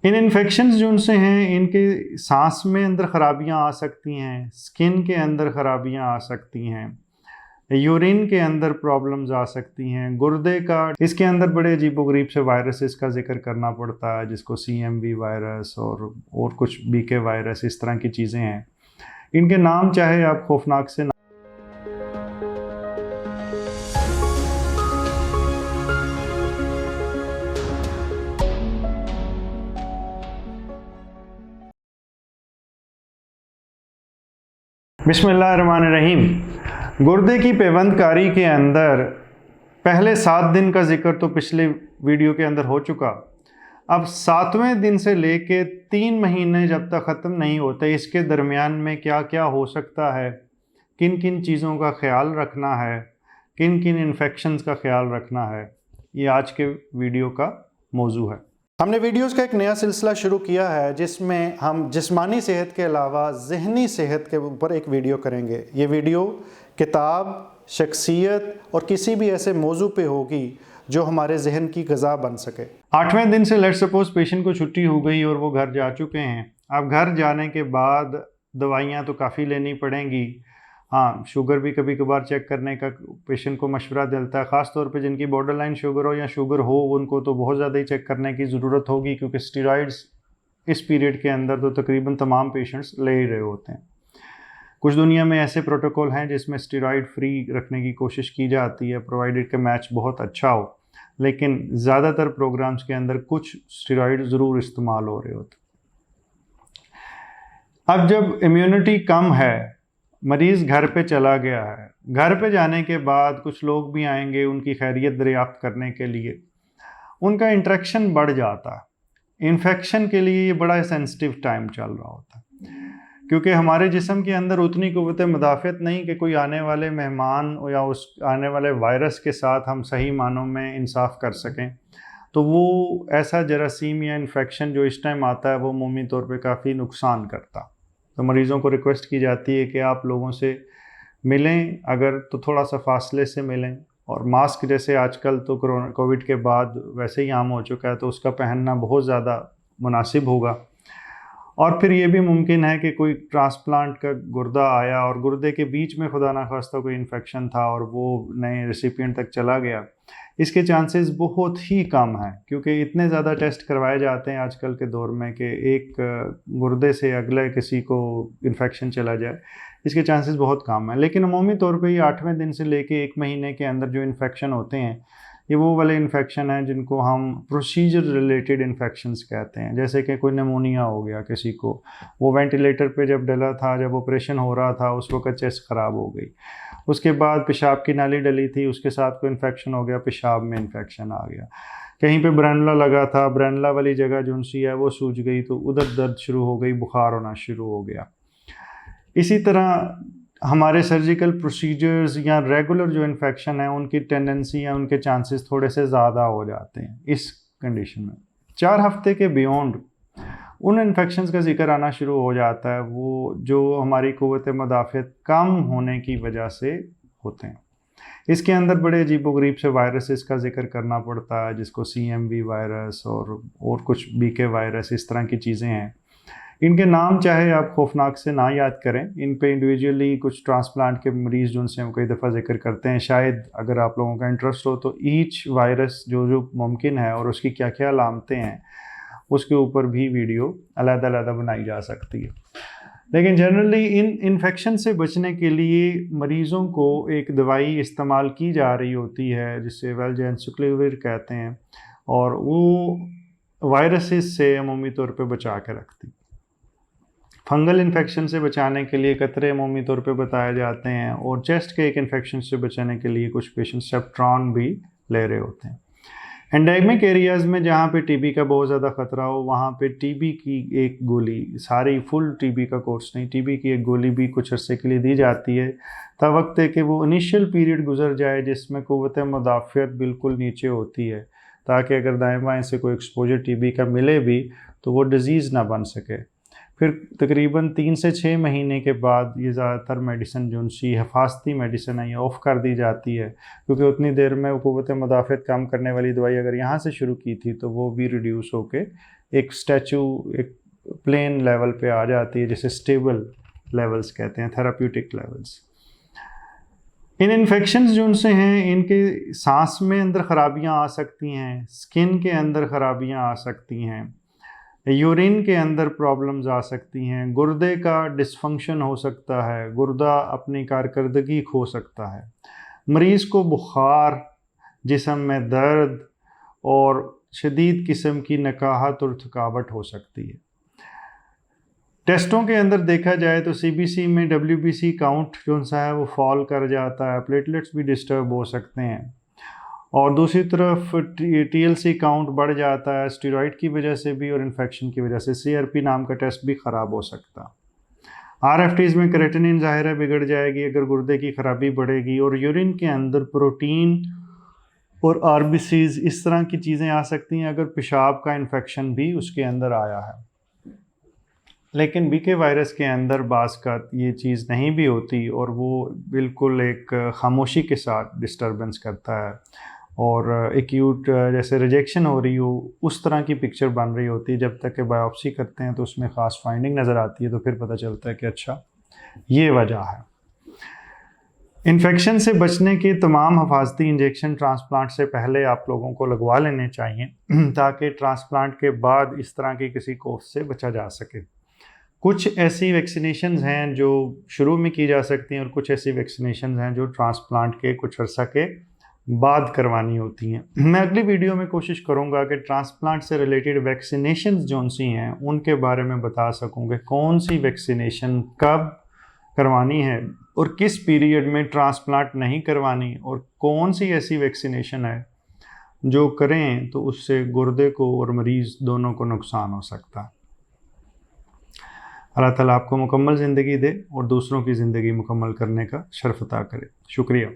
इन infections जो उनसे हैं, इनके सांस में अंदर खराबियां आ सकती हैं, स्किन के अंदर खराबियां आ सकती हैं, यूरिन के अंदर प्रॉब्लम्स आ सकती हैं, गुर्दे का, इसके अंदर बड़े अजीबोगरीब से वायरसेस का जिक्र करना पड़ता है, जिसको CMV वायरस और कुछ BK वायरस, इस तरह की चीज़ें हैं। इनके नाम चाहे आप खौफनाक से बिस्मिल्लाहिर्रहमानिर्रहीम। गुर्दे की पेवंदकारी के अंदर पहले 7 दिन का जिक्र तो पिछले वीडियो के अंदर हो चुका। अब 7वें दिन से लेके 3 महीने जब तक ख़त्म नहीं होते, इसके दरमियान में क्या क्या हो सकता है, किन किन चीज़ों का ख्याल रखना है, किन किन इन्फेक्शंस का ख्याल रखना है, ये आज के वीडियो का मौजू है। हमने वीडियोस का एक नया सिलसिला शुरू किया है जिसमें हम जिस्मानी सेहत के अलावा ज़हनी सेहत के ऊपर एक वीडियो करेंगे। ये वीडियो किताब, शख्सियत और किसी भी ऐसे मौजू पे होगी जो हमारे जहन की ग़िज़ा बन सके। 8वें दिन से लेट सपोज पेशेंट को छुट्टी हो गई और वो घर जा चुके हैं। अब घर जाने के बाद दवाइयाँ तो काफ़ी लेनी पड़ेंगी। हाँ, शुगर भी कभी कभार चेक करने का पेशेंट को मशवरा देता है। ख़ास तौर पे जिनकी बॉर्डरलाइन शुगर हो या शुगर हो, उनको तो बहुत ज़्यादा ही चेक करने की ज़रूरत होगी, क्योंकि स्टीरॉइड्स इस पीरियड के अंदर तो तकरीबन तमाम पेशेंट्स ले ही रहे होते हैं। कुछ दुनिया में ऐसे प्रोटोकॉल हैं जिसमें स्टीरॉइड फ्री रखने की कोशिश की जाती है, प्रोवाइडेड का मैच बहुत अच्छा हो, लेकिन ज़्यादातर प्रोग्राम्स के अंदर कुछ स्टीरॉइड ज़रूर इस्तेमाल हो रहे होते। अब जब इम्यूनिटी कम है, मरीज़ घर पे चला गया है, घर पे जाने के बाद कुछ लोग भी आएंगे उनकी खैरियत दरियाफ्त करने के लिए, उनका इंटरेक्शन बढ़ जाता है। इन्फेक्शन के लिए ये बड़ा सेंसिटिव टाइम चल रहा होता है, क्योंकि हमारे जिस्म के अंदर उतनी क़ुव्वत मुदाफ़त नहीं कि कोई आने वाले मेहमान या उस आने वाले वायरस के साथ हम सही मानों में इंसाफ कर सकें। तो वो ऐसा जरासीम या इन्फेक्शन जो इस टाइम आता है वो अमूमी तौर पे काफ़ी नुकसान करता। तो मरीज़ों को रिक्वेस्ट की जाती है कि आप लोगों से मिलें, अगर तो थोड़ा सा फासले से मिलें, और मास्क जैसे आजकल तो कोविड के बाद वैसे ही आम हो चुका है, तो उसका पहनना बहुत ज़्यादा मुनासिब होगा। और फिर ये भी मुमकिन है कि कोई ट्रांसप्लांट का गुर्दा आया और गुर्दे के बीच में खुदा ना खास्ता कोई इन्फेक्शन था और वो नए रेसिपिएंट तक चला गया। इसके चांसेस बहुत ही कम हैं, क्योंकि इतने ज़्यादा टेस्ट करवाए जाते हैं आजकल के दौर में कि एक गुर्दे से अगले किसी को इन्फेक्शन चला जाए, इसके चांसेस बहुत कम हैं। लेकिन अमूमी तौर पे ये 8वें दिन से लेके 1 महीने के अंदर जो इन्फेक्शन होते हैं, ये वो वाले इन्फेक्शन हैं जिनको हम प्रोसीजर रिलेटेड इन्फेक्शंस कहते हैं। जैसे कि कोई निमोनिया हो गया किसी को, वो वेंटिलेटर पे जब डला था, जब ऑपरेशन हो रहा था, उस वक्त चेस्ट ख़राब हो गई, उसके बाद पेशाब की नाली डली थी, उसके साथ कोई इन्फेक्शन हो गया, पेशाब में इन्फेक्शन आ गया। कहीं पे ब्रैनला लगा था, ब्रैनला वाली जगह जो उनसी है वो सूज गई, तो उधर दर्द शुरू हो गई, बुखार होना शुरू हो गया। इसी तरह हमारे सर्जिकल प्रोसीजर्स या रेगुलर जो इन्फेक्शन है, उनकी टेंडेंसी या उनके चांसेस थोड़े से ज़्यादा हो जाते हैं इस कंडीशन में। 4 हफ्ते के बियॉन्ड उन इन्फेक्शंस का जिक्र आना शुरू हो जाता है, वो जो हमारी क़ुव्वत मुदाफ़त कम होने की वजह से होते हैं। इसके अंदर बड़े अजीबोगरीब से वायरसेस का जिक्र करना पड़ता है, जिसको CMV वायरस और कुछ BK वायरस, इस तरह की चीज़ें हैं। इनके नाम चाहे आप खौफनाक से ना याद करें, इन पे इंडिविजुअली कुछ ट्रांसप्लांट के मरीज़ जो उनसे हम कई दफ़ा जिक्र करते हैं, शायद अगर आप लोगों का इंटरेस्ट हो तो ईच वायरस जो मुमकिन है और उसकी क्या क्या अलामतें हैं, उसके ऊपर भी वीडियो अलग-अलग बनाई जा सकती है। लेकिन जनरली इन इन्फेक्शन से बचने के लिए मरीज़ों को एक दवाई इस्तेमाल की जा रही होती है जिसे वेलजेंसिक्लोविर कहते हैं, और वो वायरसेस से अमूमी तौर पे बचा के रखती। फंगल इन्फेक्शन से बचाने के लिए कतरे अमूमी तौर पे बताए जाते हैं, और चेस्ट के एक इन्फेक्शन से बचाने के लिए कुछ पेशेंट सेप्ट्रॉन भी ले रहे होते हैं। एंडेमिक एरियाज़ में जहाँ पे TB का बहुत ज़्यादा ख़तरा हो, वहाँ पे TB की एक गोली, सारी फुल TB का कोर्स नहीं, TB की एक गोली भी कुछ अरसे के लिए दी जाती है, तवक्त है कि वो इनिशियल पीरियड गुजर जाए जिसमें क़ुव्वत मुदाफ़त बिल्कुल नीचे होती है, ताकि अगर दाएँ बाएँ से कोई एक्सपोजर TB का मिले भी तो वो डिज़ीज़ ना बन सके। फिर तकरीबन 3 से 6 महीने के बाद ये ज़्यादातर मेडिसिन जो उनसी हिफाजती मेडिसिन है, ये ऑफ़ कर दी जाती है, क्योंकि उतनी देर में क़ुव्वत मुदाफ़त कम करने वाली दवाई अगर यहाँ से शुरू की थी तो वो भी रिड्यूस होके एक स्टैचू एक प्लेन लेवल पे आ जाती है, जैसे स्टेबल लेवल्स कहते हैं, थेराप्यूटिक लेवल्स। इन इन्फेक्शंस जो उनसे हैं, इनके सांस में अंदर खराबियां आ सकती हैं, स्किन के अंदर खराबियां आ सकती हैं, यूरिन के अंदर प्रॉब्लम्स आ सकती हैं, गुर्दे का डिसफंक्शन हो सकता है, गुर्दा अपनी कारकर्दगी खो सकता है, मरीज़ को बुखार, जिस्म में दर्द और शदीद किस्म की नकाहत और थकावट हो सकती है। टेस्टों के अंदर देखा जाए तो सीबीसी में डब्ल्यूबीसी काउंट जो सा है वो फॉल कर जाता है, प्लेटलेट्स भी डिस्टर्ब हो सकते हैं, और दूसरी तरफ टीएलसी काउंट बढ़ जाता है स्टेरॉइड की वजह से भी और इन्फेक्शन की वजह से। सीआरपी नाम का टेस्ट भी ख़राब हो सकता है। आरएफटीज में क्रेटिनिन ज़ाहिर है बिगड़ जाएगी अगर गुर्दे की खराबी बढ़ेगी, और यूरिन के अंदर प्रोटीन और आरबीसीज इस तरह की चीज़ें आ सकती हैं अगर पेशाब का इन्फेक्शन भी उसके अंदर आया है। लेकिन बीके वायरस के अंदर बास का ये चीज़ नहीं भी होती और वो बिल्कुल एक खामोशी के साथ डिस्टर्बेंस करता है, और एक्यूट जैसे रिजेक्शन हो रही हो उस तरह की पिक्चर बन रही होती है। जब तक कि बायोप्सी करते हैं तो उसमें ख़ास फाइंडिंग नज़र आती है, तो फिर पता चलता है कि अच्छा ये वजह है। इन्फेक्शन से बचने के तमाम हिफाजती इंजेक्शन ट्रांसप्लांट से पहले आप लोगों को लगवा लेने चाहिए ताकि ट्रांसप्लांट के बाद इस तरह की किसी कोर्स से बचा जा सके। कुछ ऐसी वैक्सीनेशंस हैं जो शुरू में की जा सकती हैं और कुछ ऐसी वैक्सीनेशंस हैं जो ट्रांसप्लांट के कुछ अर्सा के बाद करवानी होती हैं। मैं अगली वीडियो में कोशिश करूंगा कि ट्रांसप्लांट से रिलेटेड वैक्सीनेशंस जो सी हैं उनके बारे में बता सकूँ कि कौन सी वैक्सीनेशन कब करवानी है और किस पीरियड में ट्रांसप्लांट नहीं करवानी, और कौन सी ऐसी वैक्सीनेशन है जो करें तो उससे गुर्दे को और मरीज़ दोनों को नुकसान हो सकता है। अल्लाह ताला आपको मुकम्मल ज़िंदगी दे और दूसरों की ज़िंदगी मुकम्मल करने का शर्फ अता करे। शुक्रिया।